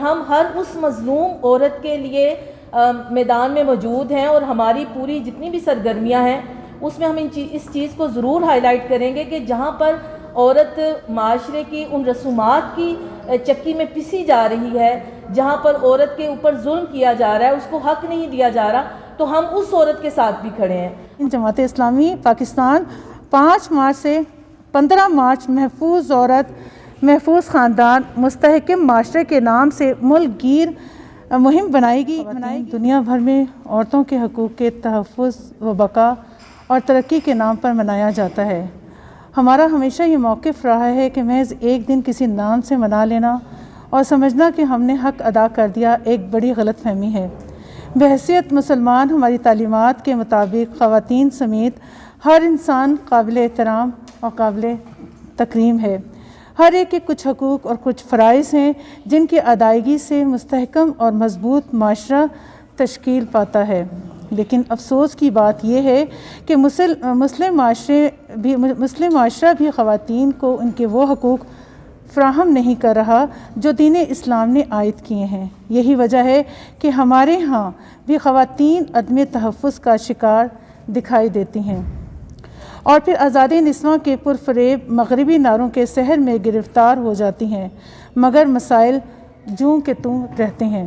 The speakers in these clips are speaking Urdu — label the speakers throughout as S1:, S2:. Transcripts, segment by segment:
S1: ہم ہر اس مظلوم عورت کے لیے میدان میں موجود ہیں، اور ہماری پوری جتنی بھی سرگرمیاں ہیں اس میں ہم اس چیز کو ضرور ہائی لائٹ کریں گے کہ جہاں پر عورت معاشرے کی ان رسومات کی چکی میں پسی جا رہی ہے، جہاں پر عورت کے اوپر ظلم کیا جا رہا ہے، اس کو حق نہیں دیا جا رہا، تو ہم اس عورت کے ساتھ بھی کھڑے ہیں۔
S2: جماعت اسلامی پاکستان 5 مارچ سے 15 مارچ محفوظ عورت محفوظ خاندان مستحکم معاشرے کے نام سے ملک گیر مہم بنائے گی۔ دنیا بھر میں عورتوں کے حقوق کے تحفظ و بقا اور ترقی کے نام پر منایا جاتا ہے۔ ہمارا ہمیشہ یہ موقف رہا ہے کہ محض ایک دن کسی نام سے منا لینا اور سمجھنا کہ ہم نے حق ادا کر دیا ایک بڑی غلط فہمی ہے۔ بحیثیت مسلمان ہماری تعلیمات کے مطابق خواتین سمیت ہر انسان قابل احترام اور قابل تکریم ہے۔ ہر ایک کے کچھ حقوق اور کچھ فرائض ہیں جن کی ادائیگی سے مستحکم اور مضبوط معاشرہ تشکیل پاتا ہے، لیکن افسوس کی بات یہ ہے کہ مسلم معاشرہ بھی خواتین کو ان کے وہ حقوق فراہم نہیں کر رہا جو دین اسلام نے عائد کیے ہیں۔ یہی وجہ ہے کہ ہمارے ہاں بھی خواتین عدم تحفظ کا شکار دکھائی دیتی ہیں اور پھر آزادی نسواں کے پرفریب مغربی نعروں کے سحر میں گرفتار ہو جاتی ہیں، مگر مسائل جوں کہ توں رہتے ہیں۔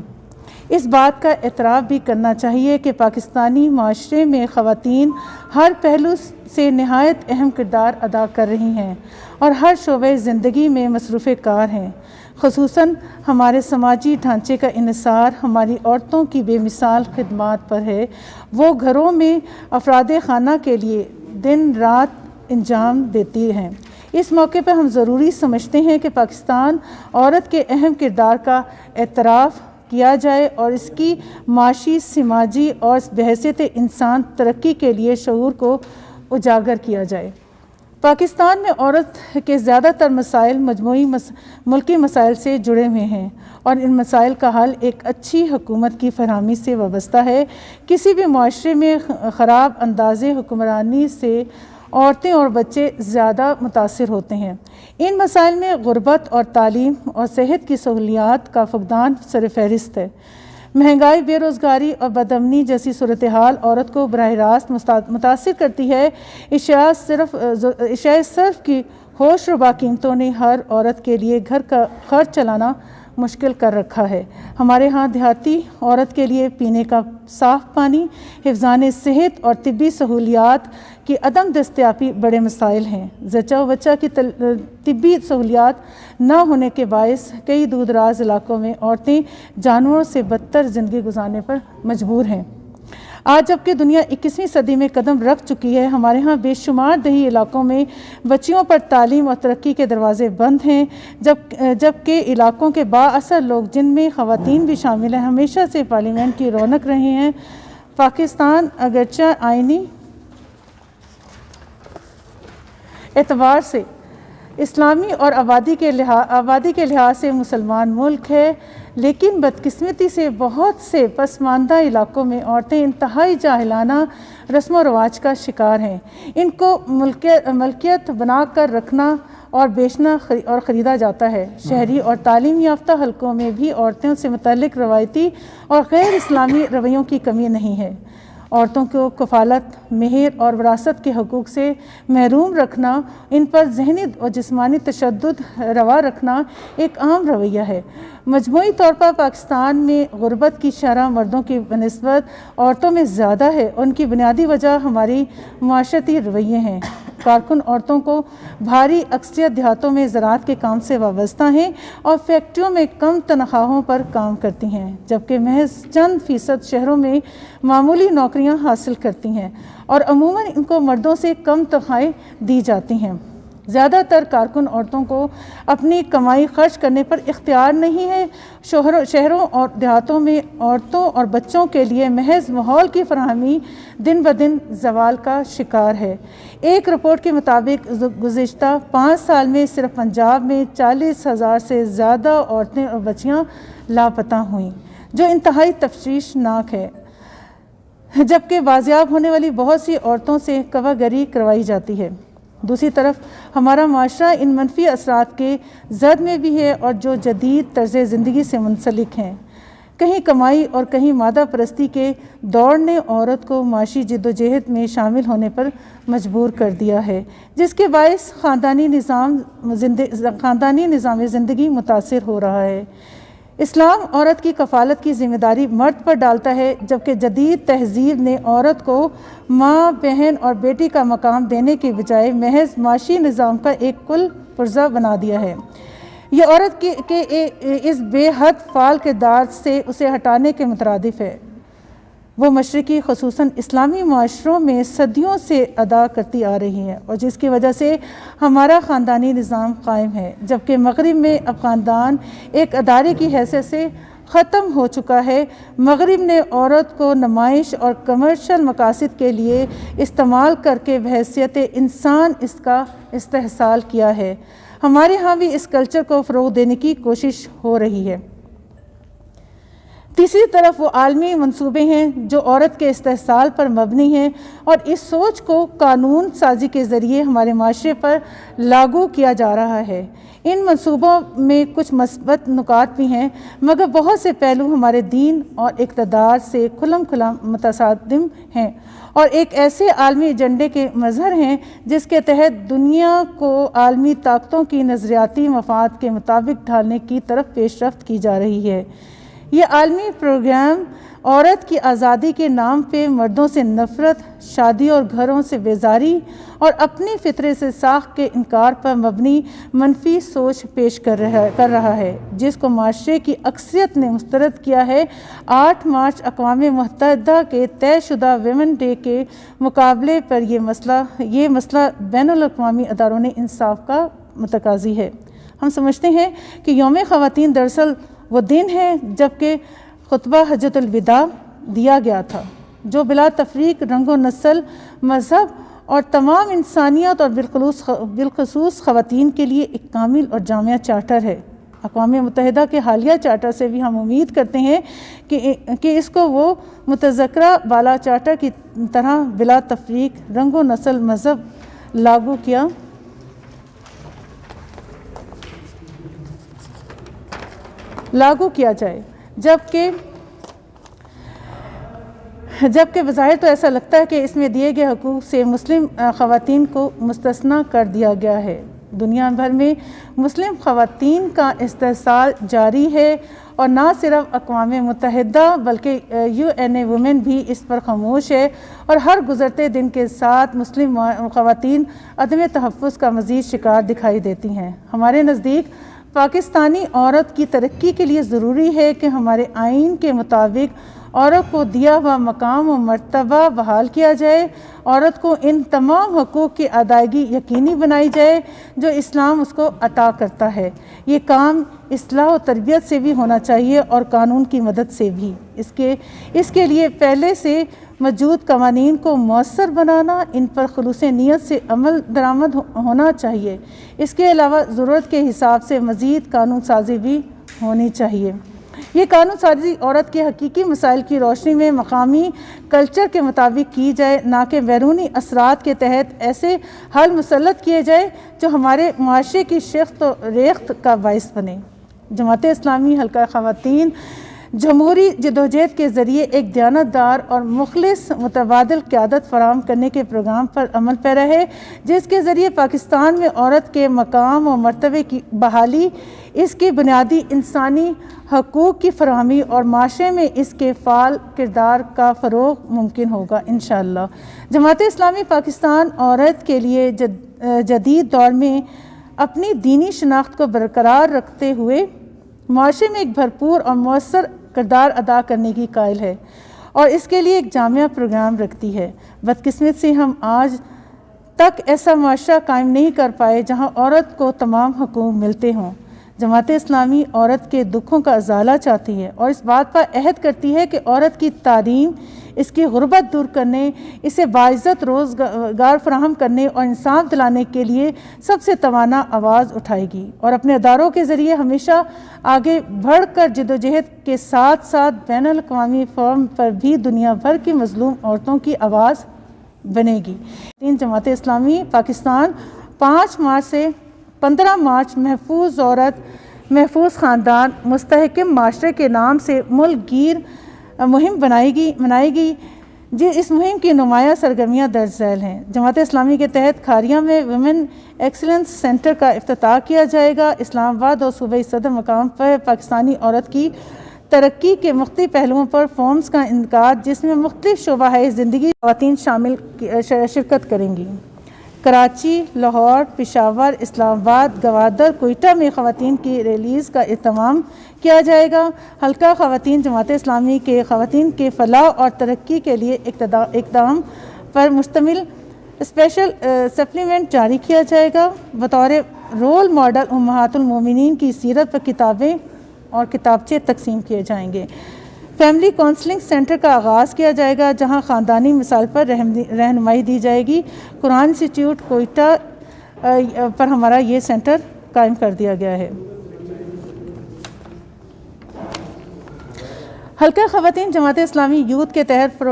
S2: اس بات کا اعتراف بھی کرنا چاہیے کہ پاکستانی معاشرے میں خواتین ہر پہلو سے نہایت اہم کردار ادا کر رہی ہیں اور ہر شعبۂ زندگی میں مصروف کار ہیں۔ خصوصاً ہمارے سماجی ڈھانچے کا انحصار ہماری عورتوں کی بے مثال خدمات پر ہے۔ وہ گھروں میں افراد خانہ کے لیے دن رات انجام دیتی ہیں۔ اس موقع پر ہم ضروری سمجھتے ہیں کہ پاکستان عورت کے اہم کردار کا اعتراف کیا جائے اور اس کی معاشی، سماجی اور بحیثیت انسان ترقی کے لیے شعور کو اجاگر کیا جائے۔ پاکستان میں عورت کے زیادہ تر مسائل مجموعی ملکی مسائل سے جڑے ہوئے ہیں اور ان مسائل کا حل ایک اچھی حکومت کی فراہمی سے وابستہ ہے۔ کسی بھی معاشرے میں خراب انداز حکمرانی سے عورتیں اور بچے زیادہ متاثر ہوتے ہیں۔ ان مسائل میں غربت اور تعلیم اور صحت کی سہولیات کا فقدان سر فہرست ہے۔ مہنگائی، بے روزگاری اور بدامنی جیسی صورتحال عورت کو براہ راست متاثر کرتی ہے۔ اشیاء صرف کی ہوش ربا قیمتوں نے ہر عورت کے لیے گھر کا خرچ چلانا مشکل کر رکھا ہے۔ ہمارے ہاں دیہاتی عورت کے لیے پینے کا صاف پانی، حفظان صحت اور طبی سہولیات کی عدم دستیابی بڑے مسائل ہیں۔ زچہ و بچہ کی طبی سہولیات نہ ہونے کے باعث کئی دور دراز علاقوں میں عورتیں جانوروں سے بدتر زندگی گزارنے پر مجبور ہیں۔ آج جبکہ دنیا 21ویں صدی میں قدم رکھ چکی ہے، ہمارے ہاں بے شمار دیہی علاقوں میں بچیوں پر تعلیم اور ترقی کے دروازے بند ہیں، جبکہ علاقوں کے با اثر لوگ جن میں خواتین بھی شامل ہیں ہمیشہ سے پارلیمنٹ کی رونق رہے ہیں۔ پاکستان اگرچہ آئینی اعتبار سے اسلامی اور آبادی کے لحاظ سے مسلمان ملک ہے، لیکن بدقسمتی سے بہت سے پسماندہ علاقوں میں عورتیں انتہائی جاہلانہ رسم و رواج کا شکار ہیں۔ ان کو ملکیت بنا کر رکھنا اور بیچنا اور خریدا جاتا ہے۔ شہری اور تعلیم یافتہ حلقوں میں بھی عورتوں سے متعلق روایتی اور غیر اسلامی رویوں کی کمی نہیں ہے۔ عورتوں کو کفالت، مہر اور وراثت کے حقوق سے محروم رکھنا، ان پر ذہنی اور جسمانی تشدد روا رکھنا ایک عام رویہ ہے۔ مجموعی طور پر پاکستان میں غربت کی شرح مردوں کی بنسبت عورتوں میں زیادہ ہے اور ان کی بنیادی وجہ ہماری معاشرتی رویے ہیں۔ کارکن عورتوں کو بھاری اکثریت دیہاتوں میں زراعت کے کام سے وابستہ ہیں اور فیکٹریوں میں کم تنخواہوں پر کام کرتی ہیں، جبکہ محض چند فیصد شہروں میں معمولی نوکریاں حاصل کرتی ہیں اور عموماً ان کو مردوں سے کم تنخواہیں دی جاتی ہیں۔ زیادہ تر کارکن عورتوں کو اپنی کمائی خرچ کرنے پر اختیار نہیں ہے۔ شہروں اور دیہاتوں میں عورتوں اور بچوں کے لیے محض ماحول کی فراہمی دن بدن زوال کا شکار ہے۔ ایک رپورٹ کے مطابق گزشتہ 5 سال میں صرف پنجاب میں 40,000 سے زیادہ عورتیں اور بچیاں لاپتہ ہوئیں، جو انتہائی تشویشناک ہے، جبکہ بازیاب ہونے والی بہت سی عورتوں سے کوا گری کروائی جاتی ہے۔ دوسری طرف ہمارا معاشرہ ان منفی اثرات کے زد میں بھی ہے اور جو جدید طرز زندگی سے منسلک ہیں۔ کہیں کمائی اور کہیں مادہ پرستی کے دور نے عورت کو معاشی جد و جہد میں شامل ہونے پر مجبور کر دیا ہے، جس کے باعث خاندانی نظام زندگی متاثر ہو رہا ہے۔ اسلام عورت کی کفالت کی ذمہ داری مرد پر ڈالتا ہے، جبکہ جدید تہذیب نے عورت کو ماں، بہن اور بیٹی کا مقام دینے کے بجائے محض معاشی نظام کا ایک کل پرزہ بنا دیا ہے۔ یہ عورت کے اس بے حد فعال کردار سے اسے ہٹانے کے مترادف ہے۔ وہ مشرقی خصوصاً اسلامی معاشروں میں صدیوں سے ادا کرتی آ رہی ہے اور جس کی وجہ سے ہمارا خاندانی نظام قائم ہے، جبکہ مغرب میں اب خاندان ایک ادارے کی حیثیت سے ختم ہو چکا ہے۔ مغرب نے عورت کو نمائش اور کمرشل مقاصد کے لیے استعمال کر کے بحیثیت انسان اس کا استحصال کیا ہے۔ ہمارے ہاں بھی اس کلچر کو فروغ دینے کی کوشش ہو رہی ہے۔ تیسری طرف وہ عالمی منصوبے ہیں جو عورت کے استحصال پر مبنی ہیں اور اس سوچ کو قانون سازی کے ذریعے ہمارے معاشرے پر لاگو کیا جا رہا ہے۔ ان منصوبوں میں کچھ مثبت نکات بھی ہیں، مگر بہت سے پہلو ہمارے دین اور اقتدار سے کھلم کھلا متصادم ہیں اور ایک ایسے عالمی ایجنڈے کے مظہر ہیں جس کے تحت دنیا کو عالمی طاقتوں کی نظریاتی مفاد کے مطابق ڈھالنے کی طرف پیش رفت کی جا رہی ہے۔ یہ عالمی پروگرام عورت کی آزادی کے نام پہ مردوں سے نفرت، شادی اور گھروں سے بیزاری اور اپنی فطرے سے ساخت کے انکار پر مبنی منفی سوچ پیش کر رہا ہے، جس کو معاشرے کی اکثریت نے مسترد کیا ہے۔ 8 مارچ اقوام متحدہ کے طے شدہ ویمن ڈے کے مقابلے پر یہ مسئلہ بین الاقوامی اداروں نے انصاف کا متقاضی ہے۔ ہم سمجھتے ہیں کہ یوم خواتین دراصل وہ دن ہے جب کہ خطبہ حجۃ الوداع دیا گیا تھا، جو بلا تفریق رنگ و نسل، مذہب اور تمام انسانیت اور بالخصوص خواتین کے لیے ایک کامل اور جامع چارٹر ہے۔ اقوام متحدہ کے حالیہ چارٹر سے بھی ہم امید کرتے ہیں کہ اس کو وہ متذکرہ بالا چارٹر کی طرح بلا تفریق رنگ و نسل، مذہب لاگو کیا جائے، جبکہ بظاہر تو ایسا لگتا ہے کہ اس میں دیے گئے حقوق سے مسلم خواتین کو مستثنیٰ کر دیا گیا ہے۔ دنیا بھر میں مسلم خواتین کا استحصال جاری ہے اور نہ صرف اقوام متحدہ بلکہ UN وومن بھی اس پر خاموش ہے، اور ہر گزرتے دن کے ساتھ مسلم خواتین عدم تحفظ کا مزید شکار دکھائی دیتی ہیں۔ ہمارے نزدیک پاکستانی عورت کی ترقی کے لیے ضروری ہے کہ ہمارے آئین کے مطابق عورت کو دیا ہوا مقام و مرتبہ بحال کیا جائے، عورت کو ان تمام حقوق کی ادائیگی یقینی بنائی جائے جو اسلام اس کو عطا کرتا ہے۔ یہ کام اصلاح و تربیت سے بھی ہونا چاہیے اور قانون کی مدد سے بھی۔ اس کے لیے پہلے سے موجود قوانین کو مؤثر بنانا، ان پر خلوص نیت سے عمل درآمد ہونا چاہیے۔ اس کے علاوہ ضرورت کے حساب سے مزید قانون سازی بھی ہونی چاہیے۔ یہ قانون سازی عورت کے حقیقی مسائل کی روشنی میں مقامی کلچر کے مطابق کی جائے، نہ کہ بیرونی اثرات کے تحت ایسے حل مسلط کیے جائے جو ہمارے معاشرے کی شخص و ریخت کا باعث بنے۔ جماعت اسلامی حلقہ خواتین جمہوری جدوجہد کے ذریعے ایک دیانتدار اور مخلص متبادل قیادت فراہم کرنے کے پروگرام پر عمل پیرا ہے، جس کے ذریعے پاکستان میں عورت کے مقام و مرتبے کی بحالی، اس کی بنیادی انسانی حقوق کی فراہمی اور معاشرے میں اس کے فعال کردار کا فروغ ممکن ہوگا انشاءاللہ۔ جماعت اسلامی پاکستان عورت کے لیے جدید دور میں اپنی دینی شناخت کو برقرار رکھتے ہوئے معاشرے میں ایک بھرپور اور مؤثر کردار ادا کرنے کی قائل ہے اور اس کے لیے ایک جامع پروگرام رکھتی ہے۔ بدقسمت سے ہم آج تک ایسا معاشرہ قائم نہیں کر پائے جہاں عورت کو تمام حقوق ملتے ہوں۔ جماعت اسلامی عورت کے دکھوں کا ازالہ چاہتی ہے اور اس بات پر عہد کرتی ہے کہ عورت کی تعلیم، اس کی غربت دور کرنے، اسے باعزت روزگار فراہم کرنے اور انصاف دلانے کے لیے سب سے توانا آواز اٹھائے گی اور اپنے اداروں کے ذریعے ہمیشہ آگے بڑھ کر جدوجہد کے ساتھ ساتھ بین الاقوامی فورم پر بھی دنیا بھر کی مظلوم عورتوں کی آواز بنے گی۔ جماعت اسلامی پاکستان 5 مارچ سے 15 مارچ محفوظ عورت محفوظ خاندان مستحکم معاشرے کے نام سے ملک گیر مہم منائے گی اس مہم کی نمایاں سرگرمیاں درج ذیل ہیں۔ جماعت اسلامی کے تحت کھاریاں میں ویمن ایکسیلنس سینٹر کا افتتاح کیا جائے گا۔ اسلام آباد اور صوبائی صدر مقام پر پاکستانی عورت کی ترقی کے مختلف پہلوؤں پر فورمز کا انعقاد، جس میں مختلف شعبہ زندگی خواتین شرکت کریں گی۔ کراچی، لاہور، پشاور، اسلام آباد، گوادر، کوئٹہ میں خواتین کی ریلیز کا اہتمام کیا جائے گا۔ حلقہ خواتین جماعت اسلامی کے خواتین کے فلاح اور ترقی کے لیے اقدام پر مشتمل اسپیشل سپلیمنٹ جاری کیا جائے گا۔ بطور رول ماڈل امہات المومنین کی سیرت پر کتابیں اور کتابچے تقسیم کیے جائیں گے۔ فیملی کونسلنگ سینٹر کا آغاز کیا جائے گا، جہاں خاندانی مثال پر رہنمائی دی جائے گی۔ قرآن انسٹیٹیوٹ کوئٹہ پر ہمارا یہ سینٹر قائم کر دیا گیا ہے۔ حلقہ خواتین جماعت اسلامی یوتھ کے تحت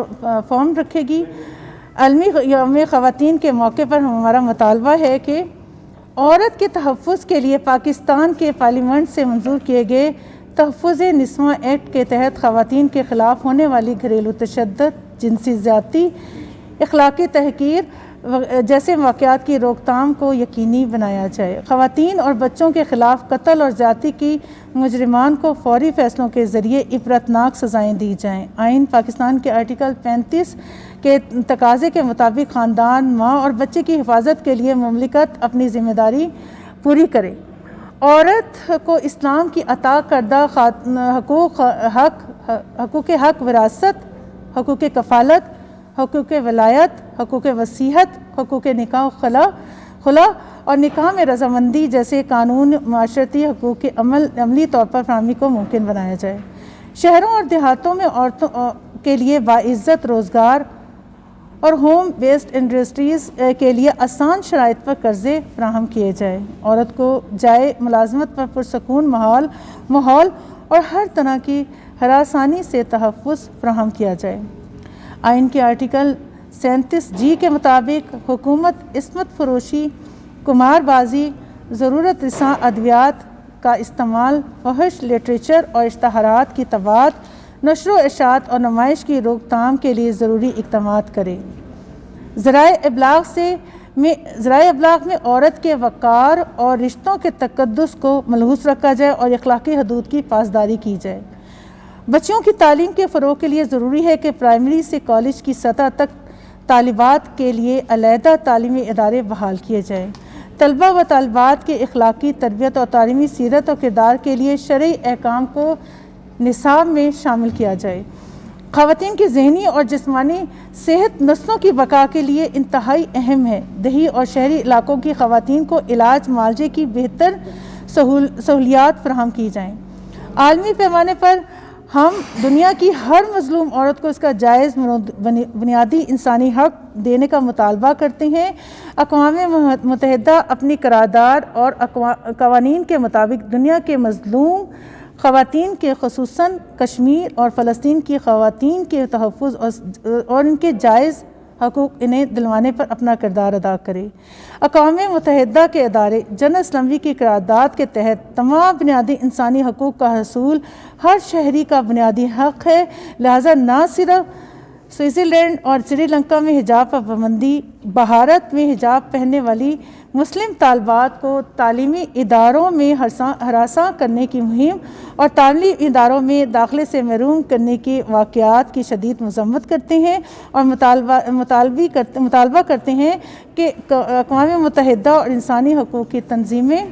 S2: فورم رکھے گی۔ عالمی یوم خواتین کے موقع پر ہمارا مطالبہ ہے کہ عورت کے تحفظ کے لیے پاکستان کے پارلیمنٹ سے منظور کیے گئے تحفظ نسواں ایکٹ کے تحت خواتین کے خلاف ہونے والی گھریلو تشدد، جنسی زیادتی، اخلاقی تحقیر جیسے واقعات کی روک تھام کو یقینی بنایا جائے۔ خواتین اور بچوں کے خلاف قتل اور زیادتی کی مجرمان کو فوری فیصلوں کے ذریعے عبرتناک سزائیں دی جائیں۔ آئین پاکستان کے آرٹیکل 35 کے تقاضے کے مطابق خاندان، ماں اور بچے کی حفاظت کے لیے مملکت اپنی ذمہ داری پوری کرے۔ عورت کو اسلام کی عطا کردہ حقوق حق وراثت، حقوق کفالت، حقوق ولایت، حقوق وصیت، حقوق نکاح خلا اور نکاح میں رضامندی جیسے قانون معاشرتی حقوق کے عملی طور پر فراہمی کو ممکن بنایا جائے۔ شہروں اور دیہاتوں میں عورتوں کے لیے باعزت روزگار اور ہوم بیسڈ انڈسٹریز کے لیے آسان شرائط پر قرضے فراہم کیے جائے۔ عورت کو جائے ملازمت پر پرسکون ماحول اور ہر طرح کی ہراسانی سے تحفظ فراہم کیا جائے۔ آئین کے آرٹیکل 37G کے مطابق حکومت عصمت فروشی، قمار بازی، ضرورت رساں ادویات کا استعمال، فحش لٹریچر اور اشتہارات کی طباعت، نشر و اشاعت اور نمائش کی روک تھام کے لیے ضروری اقدامات کرے۔ ذرائع ابلاغ میں عورت کے وقار اور رشتوں کے تقدس کو ملحوظ رکھا جائے اور اخلاقی حدود کی پاسداری کی جائے۔ بچیوں کی تعلیم کے فروغ کے لیے ضروری ہے کہ پرائمری سے کالج کی سطح تک طالبات کے لیے علیحدہ تعلیمی ادارے بحال کیے جائیں۔ طلبہ و طالبات کے اخلاقی تربیت اور تعلیمی سیرت و کردار کے لیے شرعی احکام کو نصاب میں شامل کیا جائے۔ خواتین کی ذہنی اور جسمانی صحت نسلوں کی بقا کے لیے انتہائی اہم ہے۔ دیہی اور شہری علاقوں کی خواتین کو علاج معالجے کی بہتر سہولیات فراہم کی جائیں۔ عالمی پیمانے پر ہم دنیا کی ہر مظلوم عورت کو اس کا جائز بنیادی انسانی حق دینے کا مطالبہ کرتے ہیں۔ اقوام متحدہ اپنی قرارداد اور قوانین کے مطابق دنیا کے مظلوم خواتین کے خصوصاً کشمیر اور فلسطین کی خواتین کے تحفظ اور ان کے جائز حقوق انہیں دلوانے پر اپنا کردار ادا کرے۔ اقوام متحدہ کے ادارے جنرل اسمبلی کی قرارداد کے تحت تمام بنیادی انسانی حقوق کا حصول ہر شہری کا بنیادی حق ہے، لہذا نہ صرف سوئٹزرلینڈ اور سری لنکا میں حجاب پر پابندی، بھارت میں حجاب پہننے والی مسلم طالبات کو تعلیمی اداروں میں ہراساں کرنے کی مہم اور تعلیمی اداروں میں داخلے سے محروم کرنے کے واقعات کی شدید مذمت کرتے ہیں اور مطالبہ کرتے ہیں کہ اقوام متحدہ اور انسانی حقوق کی تنظیمیں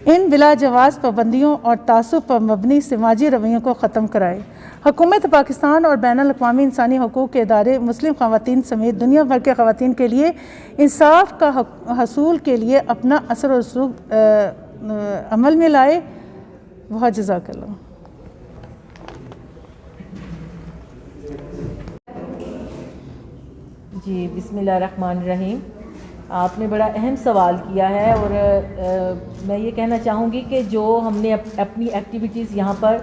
S2: ان بلا جواز پابندیوں اور تعصب پر مبنی سماجی رویوں کو ختم کرائے۔ حکومت پاکستان اور بین الاقوامی انسانی حقوق کے ادارے مسلم خواتین سمیت دنیا بھر کے خواتین کے لیے انصاف کا حصول کے لیے اپنا اثر و رسوخ عمل میں لائے۔ بہت جزاک اللہ۔
S1: جی بسم اللہ الرحمن الرحیم۔ آپ نے بڑا اہم سوال کیا ہے اور میں یہ کہنا چاہوں گی کہ جو ہم نے اپنی ایکٹیویٹیز یہاں پر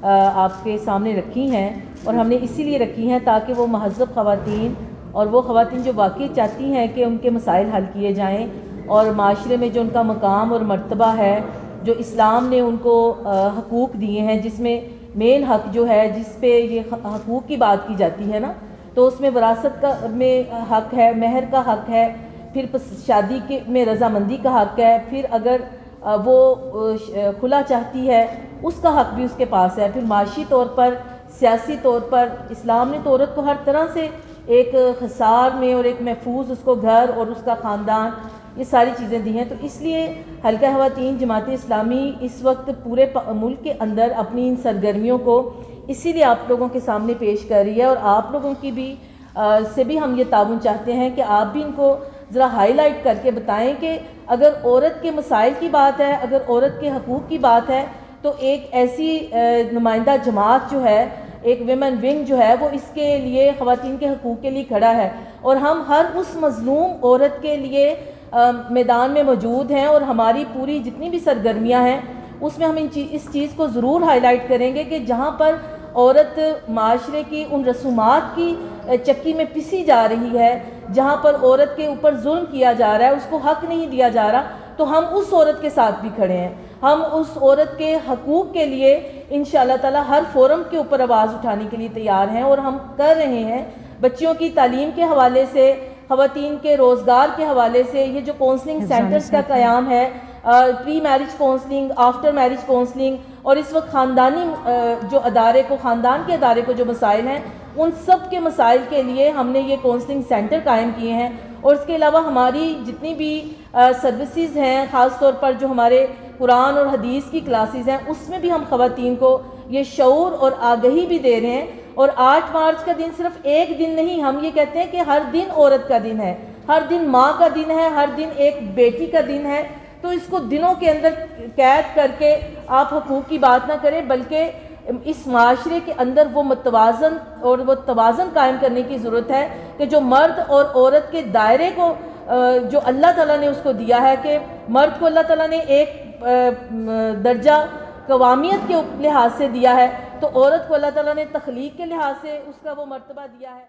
S1: آپ کے سامنے رکھی ہیں، اور ہم نے اسی لیے رکھی ہیں تاکہ وہ مہذب خواتین اور وہ خواتین جو واقعی چاہتی ہیں کہ ان کے مسائل حل کیے جائیں اور معاشرے میں جو ان کا مقام اور مرتبہ ہے، جو اسلام نے ان کو حقوق دیے ہیں، جس میں مین حق جو ہے، جس پہ یہ حقوق کی بات کی جاتی ہے نا، تو اس میں وراثت کا میں حق ہے، مہر کا حق ہے، پھر شادی کے میں رضامندی کا حق ہے، پھر اگر وہ خلا چاہتی ہے اس کا حق بھی اس کے پاس ہے، پھر معاشی طور پر، سیاسی طور پر اسلام نے تو عورت کو ہر طرح سے ایک خسار میں اور ایک محفوظ اس کو گھر اور اس کا خاندان، یہ ساری چیزیں دی ہیں۔ تو اس لیے حلقہ خواتین جماعت اسلامی اس وقت پورے ملک کے اندر اپنی ان سرگرمیوں کو اسی لیے آپ لوگوں کے سامنے پیش کر رہی ہے، اور آپ لوگوں کی بھی سے بھی ہم یہ تعاون چاہتے ہیں کہ آپ بھی ان کو ذرا ہائی لائٹ کر کے بتائیں کہ اگر عورت کے مسائل کی بات ہے، اگر عورت کے حقوق کی بات ہے، تو ایک ایسی نمائندہ جماعت جو ہے، ایک ویمن ونگ جو ہے، وہ اس کے لیے خواتین کے حقوق کے لیے کھڑا ہے، اور ہم ہر اس مظلوم عورت کے لیے میدان میں موجود ہیں، اور ہماری پوری جتنی بھی سرگرمیاں ہیں اس میں ہم اس چیز کو ضرور ہائی لائٹ کریں گے کہ جہاں پر عورت معاشرے کی ان رسومات کی چکی میں پسی جا رہی ہے، جہاں پر عورت کے اوپر ظلم کیا جا رہا ہے، اس کو حق نہیں دیا جا رہا، تو ہم اس عورت کے ساتھ بھی کھڑے ہیں، ہم اس عورت کے حقوق کے لیے انشاءاللہ تعالی ہر فورم کے اوپر آواز اٹھانے کے لیے تیار ہیں، اور ہم کر رہے ہیں۔ بچیوں کی تعلیم کے حوالے سے، خواتین کے روزگار کے حوالے سے، یہ جو کونسلنگ سینٹرز کا قیام ہے، pre marriage counselling, after marriage counselling, اور اس وقت خاندانی جو ادارے کو، خاندان کے ادارے کو جو مسائل ہیں، ان سب کے مسائل کے لیے ہم نے یہ کونسلنگ سینٹر قائم کیے ہیں، اور اس کے علاوہ ہماری جتنی بھی سروسز ہیں، خاص طور پر جو ہمارے قرآن اور حدیث کی کلاسز ہیں، اس میں بھی ہم خواتین کو یہ شعور اور آگہی بھی دے رہے ہیں۔ اور 8 مارچ کا دن صرف ایک دن نہیں، ہم یہ کہتے ہیں کہ ہر دن عورت کا دن ہے، ہر دن ماں کا دن ہے، ہر دن ایک بیٹی کا دن ہے، تو اس کو دنوں کے اندر قید کر کے آپ حقوق کی بات نہ کریں، بلکہ اس معاشرے کے اندر وہ متوازن اور وہ توازن قائم کرنے کی ضرورت ہے کہ جو مرد اور عورت کے دائرے کو جو اللہ تعالیٰ نے اس کو دیا ہے، کہ مرد کو اللہ تعالیٰ نے ایک درجہ قوامیت کے لحاظ سے دیا ہے، تو عورت کو اللہ تعالیٰ نے تخلیق کے لحاظ سے اس کا وہ مرتبہ دیا ہے۔